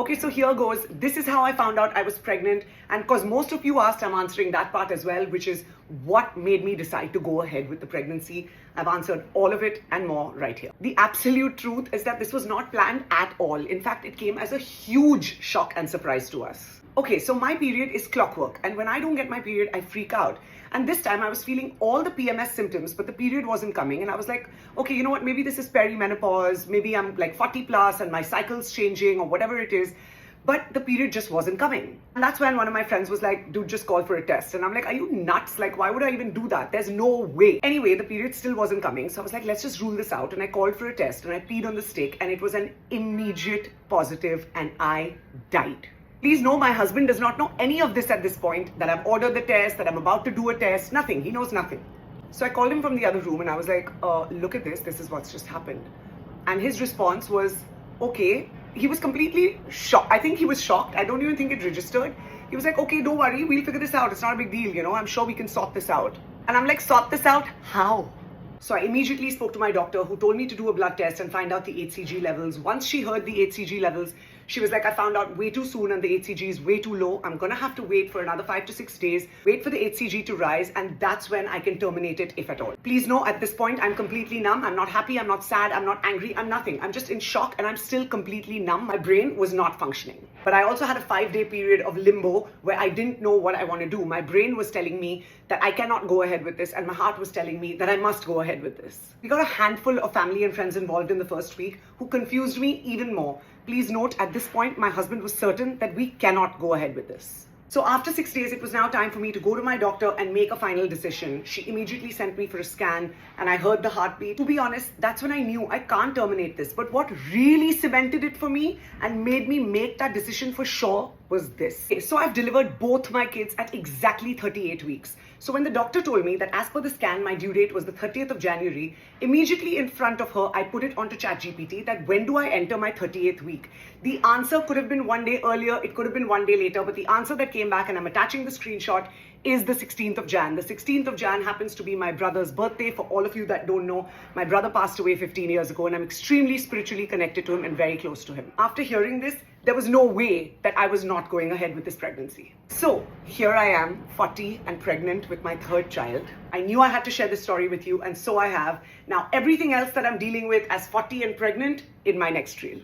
Okay, so here goes. This is how I found out I was pregnant. And because most of you asked, I'm answering that part as well, which is what made me decide to go ahead with the pregnancy. I've answered all of it and more right here. The absolute truth is that this was not planned at all. In fact, it came as a huge shock and surprise to us. Okay, so my period is clockwork. And when I don't get my period, I freak out. And this time I was feeling all the PMS symptoms, but the period wasn't coming. And I was like, okay, you know what? Maybe this is perimenopause. Maybe I'm like 40 plus and my cycle's changing or whatever it is. But the period just wasn't coming. And that's when one of my friends was like, dude, just call for a test. And I'm like, are you nuts? Like, why would I even do that? There's no way. Anyway, the period still wasn't coming. So I was like, let's just rule this out. And I called for a test and I peed on the stick and it was an immediate positive and I died. Please know my husband does not know any of this at this point, that I've ordered the test, that I'm about to do a test, nothing. He knows nothing. So I called him from the other room and I was like, look at this. This is what's just happened. And his response was, okay. He was completely shocked. I think he was shocked. I don't even think it registered. He was like, okay, don't worry. We'll figure this out. It's not a big deal. You know, I'm sure we can sort this out. And I'm like, sort this out? How? So I immediately spoke to my doctor who told me to do a blood test and find out the HCG levels. Once she heard the HCG levels, she was like, I found out way too soon and the HCG is way too low. I'm going to have to wait for another 5 to 6 days, wait for the HCG to rise, and that's when I can terminate it, if at all. Please know, at this point, I'm completely numb. I'm not happy. I'm not sad. I'm not angry. I'm nothing. I'm just in shock and I'm still completely numb. My brain was not functioning. But I also had a 5-day period of limbo where I didn't know what I want to do. My brain was telling me that I cannot go ahead with this, and my heart was telling me that I must go ahead with this. We got a handful of family and friends involved in the first week who confused me even more. Please note, at this point, my husband was certain that we cannot go ahead with this. So after 6 days, it was now time for me to go to my doctor and make a final decision. She immediately sent me for a scan and I heard the heartbeat. To be honest, that's when I knew I can't terminate this. But what really cemented it for me and made me make that decision for sure was this. So I've delivered both my kids at exactly 38 weeks. So when the doctor told me that as per the scan, my due date was the 30th of January, immediately in front of her, I put it onto ChatGPT that when do I enter my 38th week? The answer could have been one day earlier, it could have been one day later, but the answer that came back, and I'm attaching the screenshot, is the 16th of Jan. The 16th of Jan happens to be my brother's birthday. For all of you that don't know, my brother passed away 15 years ago and I'm extremely spiritually connected to him and very close to him. After hearing this, there was no way that I was not going ahead with this pregnancy. So here I am, 40 and pregnant with my third child. I knew I had to share this story with you, and so I have. Now everything else that I'm dealing with as 40 and pregnant in my next reel.